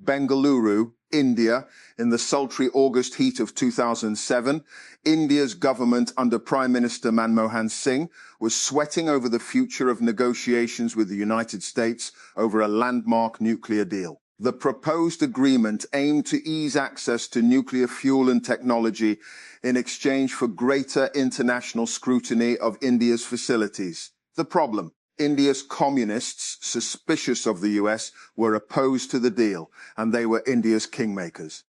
Bengaluru, India, in the sultry August heat of 2007, India's government under Prime Minister Manmohan Singh was sweating over the future of negotiations with the United States over a landmark nuclear deal. The proposed agreement aimed to ease access to nuclear fuel and technology in exchange for greater international scrutiny of India's facilities. The problem: India's communists, suspicious of the US, were opposed to the deal, and they were India's kingmakers.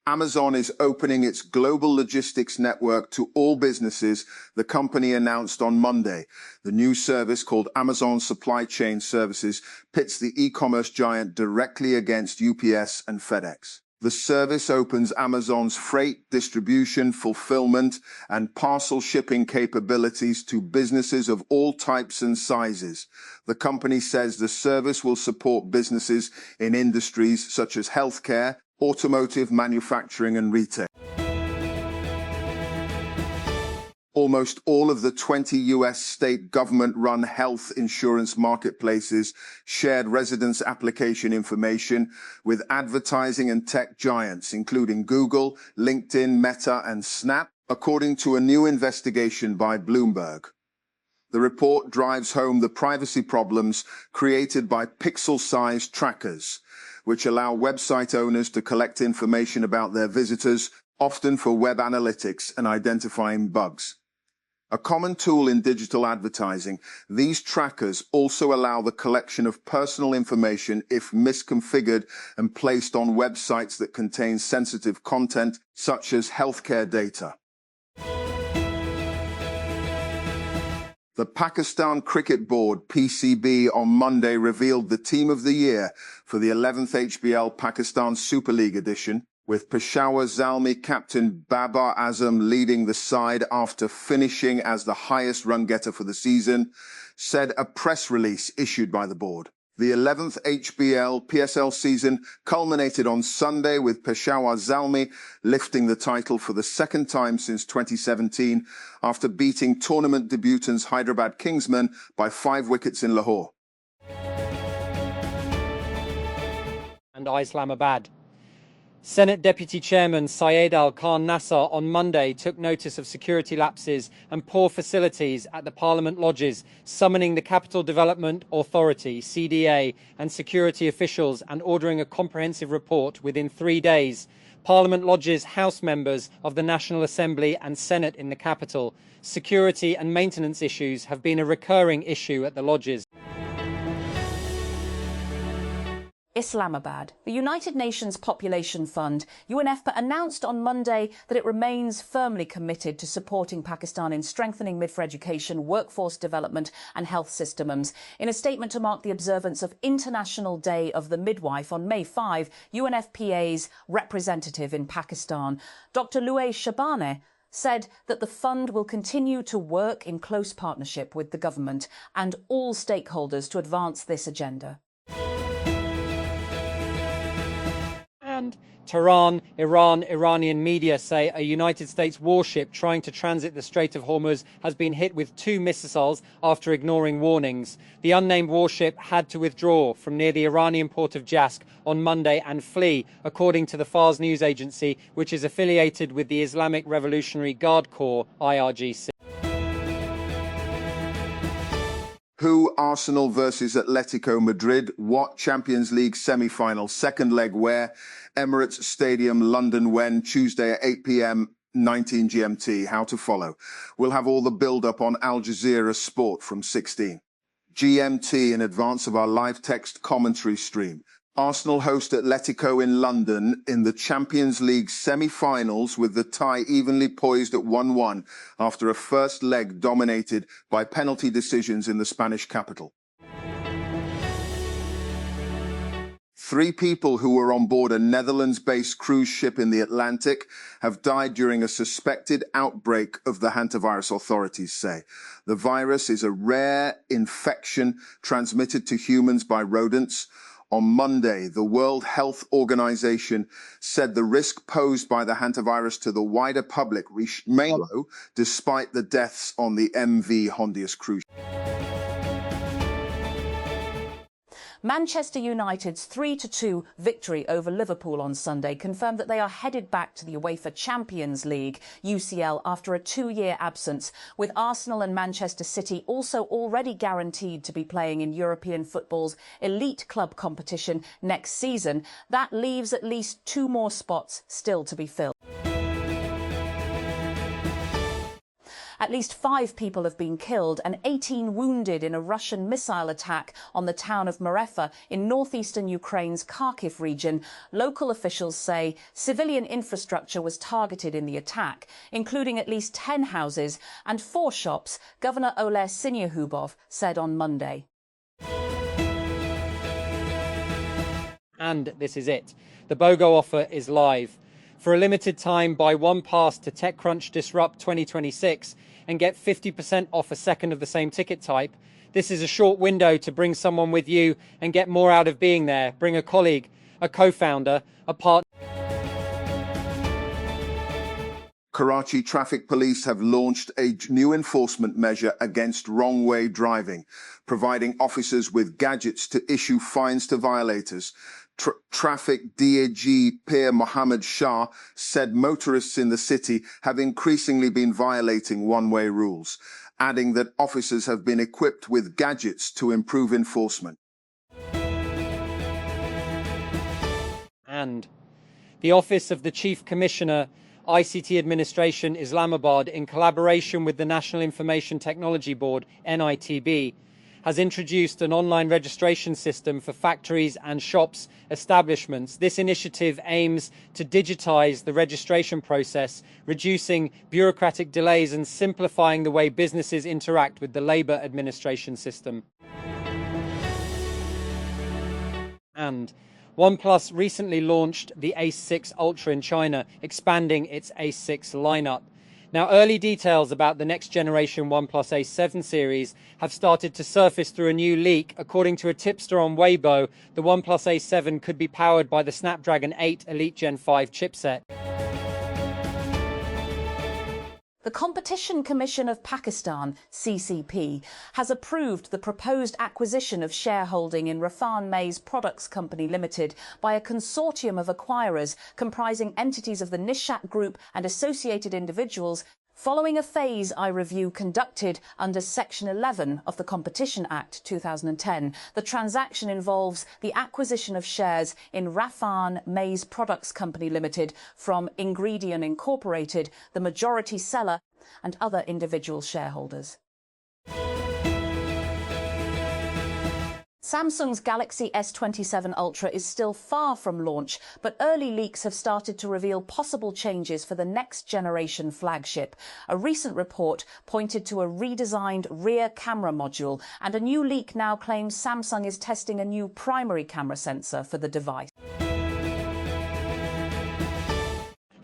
Amazon is opening its global logistics network to all businesses, the company announced on Monday. The new service, called Amazon Supply Chain Services, pits the e-commerce giant directly against UPS and FedEx. The service opens Amazon's freight, distribution, fulfillment, and parcel shipping capabilities to businesses of all types and sizes. The company says the service will support businesses in industries such as healthcare, automotive, manufacturing, and retail. Almost all of the 20 U.S. state government-run health insurance marketplaces shared residents' application information with advertising and tech giants, including Google, LinkedIn, Meta, and Snap, according to a new investigation by Bloomberg. The report drives home the privacy problems created by pixel-sized trackers, which allow website owners to collect information about their visitors, often for web analytics and identifying bugs. A common tool in digital advertising, these trackers also allow the collection of personal information if misconfigured and placed on websites that contain sensitive content, such as healthcare data. The Pakistan Cricket Board, PCB, on Monday revealed the Team of the Year for the 11th HBL Pakistan Super League edition, with Peshawar Zalmi captain Babar Azam leading the side after finishing as the highest run-getter for the season, said a press release issued by the board. The 11th HBL PSL season culminated on Sunday with Peshawar Zalmi lifting the title for the second time since 2017 after beating tournament debutants Hyderabad Kingsmen by 5 wickets in Lahore. And Islamabad. Senate Deputy Chairman Syed Al-Khan Nasser on Monday took notice of security lapses and poor facilities at the Parliament lodges, summoning the Capital Development Authority, CDA, and security officials and ordering a comprehensive report within 3 days. Parliament lodges house members of the National Assembly and Senate in the capital. Security and maintenance issues have been a recurring issue at the lodges. Islamabad. The United Nations Population Fund, UNFPA, announced on Monday that it remains firmly committed to supporting Pakistan in strengthening midwifery education, workforce development and health systems. In a statement to mark the observance of International Day of the Midwife on May 5, UNFPA's representative in Pakistan, Dr. Louay Shabane, said that the fund will continue to work in close partnership with the government and all stakeholders to advance this agenda. And Tehran, Iran, Iranian media say a United States warship trying to transit the Strait of Hormuz has been hit with 2 missiles after ignoring warnings. The unnamed warship had to withdraw from near the Iranian port of Jask on Monday and flee, according to the Fars news agency, which is affiliated with the Islamic Revolutionary Guard Corps, IRGC. Who Arsenal versus Atletico Madrid? What Champions League semi-final? Second leg where? Emirates Stadium, London. When? Tuesday at 8 p.m. 19 GMT. How to follow? We'll have all the build-up on Al Jazeera Sport from 16 GMT in advance of our live text commentary stream. Arsenal host Atletico in London in the Champions League semi-finals, with the tie evenly poised at 1-1 after a first leg dominated by penalty decisions in the Spanish capital. 3 people who were on board a Netherlands-based cruise ship in the Atlantic have died during a suspected outbreak of the hantavirus, authorities say. The virus is a rare infection transmitted to humans by rodents. On Monday, the World Health Organization said the risk posed by the hantavirus to the wider public remained low, despite the deaths on the MV Hondius cruise. Manchester United's 3-2 victory over Liverpool on Sunday confirmed that they are headed back to the UEFA Champions League, UCL, after a 2-year absence, with Arsenal and Manchester City also already guaranteed to be playing in European football's elite club competition next season. That leaves at least 2 more spots still to be filled. At least 5 people have been killed and 18 wounded in a Russian missile attack on the town of Marefa in northeastern Ukraine's Kharkiv region. Local officials say civilian infrastructure was targeted in the attack, including at least 10 houses and 4 shops, Governor Oleg Sinyahubov said on Monday. And this is it. The BOGO offer is live. For a limited time, buy 1 pass to TechCrunch Disrupt 2026 and get 50% off a second of the same ticket type. This is a short window to bring someone with you and get more out of being there. Bring a colleague, a co-founder, a partner. Karachi traffic police have launched a new enforcement measure against wrong-way driving, providing officers with gadgets to issue fines to violators. Traffic DAG Peer Mohammed Shah said motorists in the city have increasingly been violating one-way rules, adding that officers have been equipped with gadgets to improve enforcement. And the Office of the Chief Commissioner, ICT Administration Islamabad, in collaboration with the National Information Technology Board, NITB, has introduced an online registration system for factories and shops establishments. This initiative aims to digitize the registration process, reducing bureaucratic delays and simplifying the way businesses interact with the Labour administration system. And OnePlus recently launched the Ace 6 Ultra in China, expanding its Ace 6 lineup. Now, early details about the next generation OnePlus Ace 7 series have started to surface through a new leak. According to a tipster on Weibo, the OnePlus Ace 7 could be powered by the Snapdragon 8 Elite Gen 5 chipset. The Competition Commission of Pakistan, CCP, has approved the proposed acquisition of shareholding in Rafan Maize Products Company Limited by a consortium of acquirers comprising entities of the Nishat Group and associated individuals, following a phase I review conducted under Section 11 of the Competition Act 2010. The transaction involves the acquisition of shares in Rafan Maize Products Company Limited from Ingredion Incorporated, the majority seller, and other individual shareholders. Samsung's Galaxy S27 Ultra is still far from launch, but early leaks have started to reveal possible changes for the next generation flagship. A recent report pointed to a redesigned rear camera module, and a new leak now claims Samsung is testing a new primary camera sensor for the device.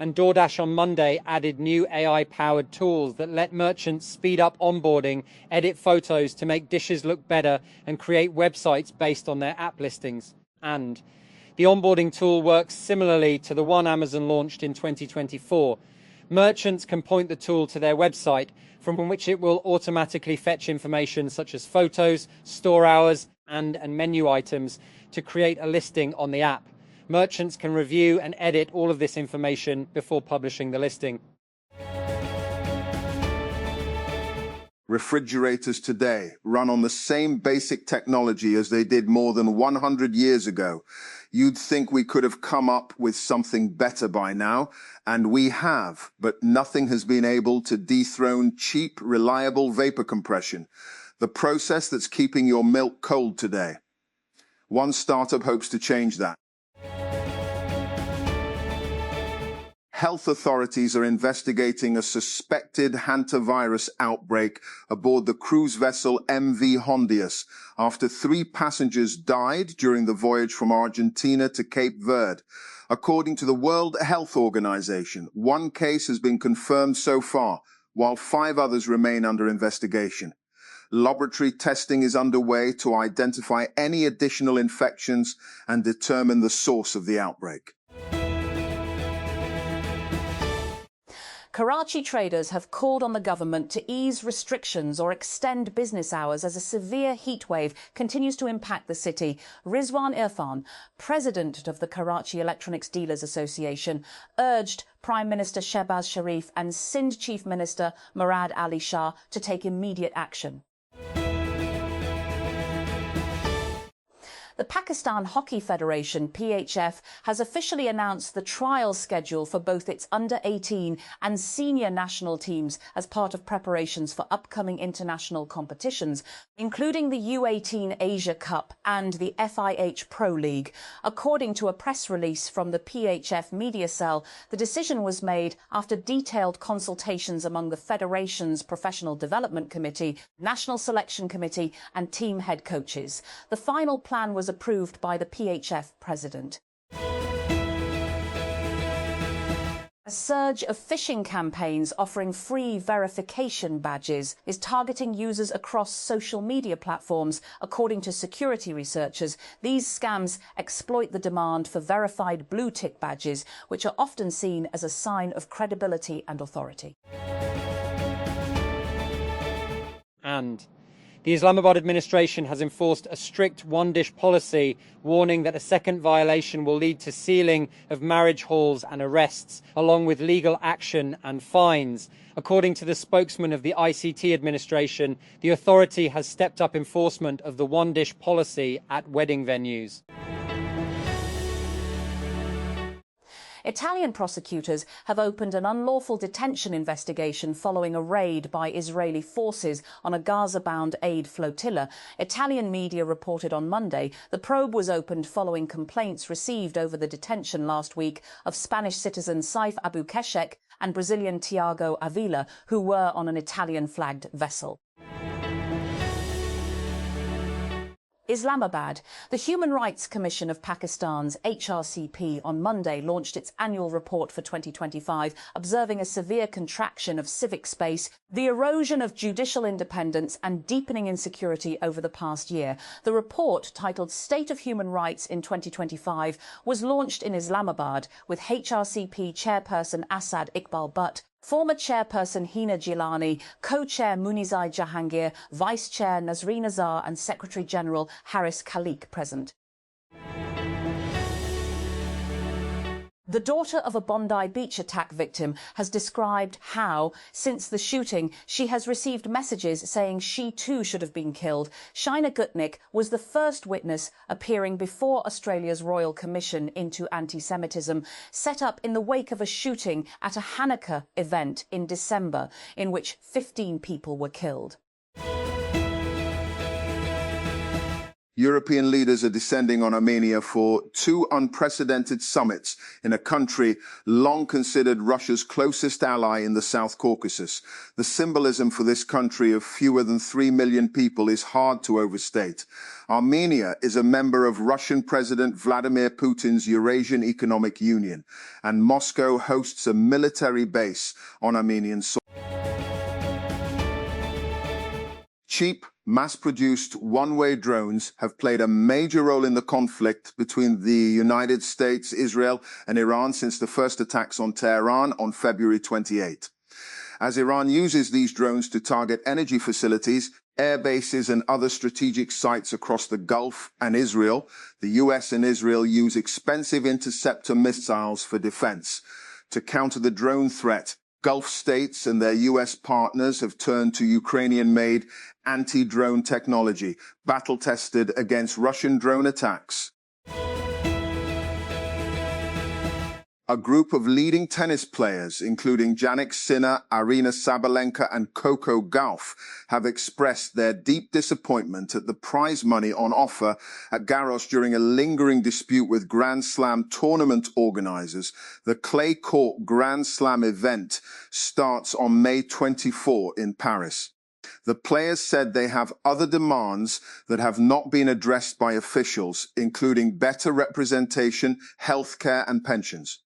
And DoorDash on Monday added new AI-powered tools that let merchants speed up onboarding, edit photos to make dishes look better, and create websites based on their app listings. And the onboarding tool works similarly to the one Amazon launched in 2024. Merchants can point the tool to their website, from which it will automatically fetch information such as photos, store hours, and menu items to create a listing on the app. Merchants can review and edit all of this information before publishing the listing. Refrigerators today run on the same basic technology as they did more than 100 years ago. You'd think we could have come up with something better by now, and we have, but nothing has been able to dethrone cheap, reliable vapor compression, the process that's keeping your milk cold today. One startup hopes to change that. Health authorities are investigating a suspected hantavirus outbreak aboard the cruise vessel MV Hondius after 3 passengers died during the voyage from Argentina to Cape Verde. According to the World Health Organization, 1 case has been confirmed so far, while 5 others remain under investigation. Laboratory testing is underway to identify any additional infections and determine the source of the outbreak. Karachi traders have called on the government to ease restrictions or extend business hours as a severe heatwave continues to impact the city. Rizwan Irfan, president of the Karachi Electronics Dealers Association, urged Prime Minister Shehbaz Sharif and Sindh Chief Minister Murad Ali Shah to take immediate action. The Pakistan Hockey Federation, PHF, has officially announced the trial schedule for both its under-18 and senior national teams as part of preparations for upcoming international competitions, including the U18 Asia Cup and the FIH Pro League. According to a press release from the PHF media cell, the decision was made after detailed consultations among the Federation's Professional Development Committee, National Selection Committee and team head coaches. The final plan was approved by the PHF president. A surge of phishing campaigns offering free verification badges is targeting users across social media platforms. According to security researchers, these scams exploit the demand for verified blue tick badges, which are often seen as a sign of credibility and authority. And the Islamabad administration has enforced a strict one-dish policy, warning that a second violation will lead to sealing of marriage halls and arrests, along with legal action and fines. According to the spokesman of the ICT administration, the authority has stepped up enforcement of the one-dish policy at wedding venues. Italian prosecutors have opened an unlawful detention investigation following a raid by Israeli forces on a Gaza-bound aid flotilla. Italian media reported on Monday the probe was opened following complaints received over the detention last week of Spanish citizen Saif Abu Keshek and Brazilian Tiago Avila, who were on an Italian-flagged vessel. Islamabad. The Human Rights Commission of Pakistan's HRCP on Monday launched its annual report for 2025, observing a severe contraction of civic space, the erosion of judicial independence and deepening insecurity over the past year. The report, titled State of Human Rights in 2025, was launched in Islamabad with HRCP chairperson Asad Iqbal Butt, former chairperson Hina Gilani, co-chair Munizai Jahangir, vice-chair Nazreen Azhar and Secretary-General Haris Khaliq present. The daughter of a Bondi Beach attack victim has described how, since the shooting, she has received messages saying she too should have been killed. Shaina Gutnick was the first witness appearing before Australia's Royal Commission into Anti-Semitism, set up in the wake of a shooting at a Hanukkah event in December, in which 15 people were killed. European leaders are descending on Armenia for two unprecedented summits in a country long considered Russia's closest ally in the South Caucasus. The symbolism for this country of fewer than 3 million people is hard to overstate. Armenia is a member of Russian President Vladimir Putin's Eurasian Economic Union, and Moscow hosts a military base on Armenian soil. Cheap, mass-produced one-way drones have played a major role in the conflict between the United States, Israel, and Iran since the first attacks on Tehran on February 28. As Iran uses these drones to target energy facilities, air bases, and other strategic sites across the Gulf and Israel, the US and Israel use expensive interceptor missiles for defense. To counter the drone threat, Gulf states and their US partners have turned to Ukrainian-made anti-drone technology, battle-tested against Russian drone attacks. A group of leading tennis players, including Jannik Sinner, Aryna Sabalenka and Coco Gauff, have expressed their deep disappointment at the prize money on offer at Garros during a lingering dispute with Grand Slam tournament organizers. The clay court Grand Slam event starts on May 24 in Paris. The players said they have other demands that have not been addressed by officials, including better representation, healthcare and pensions.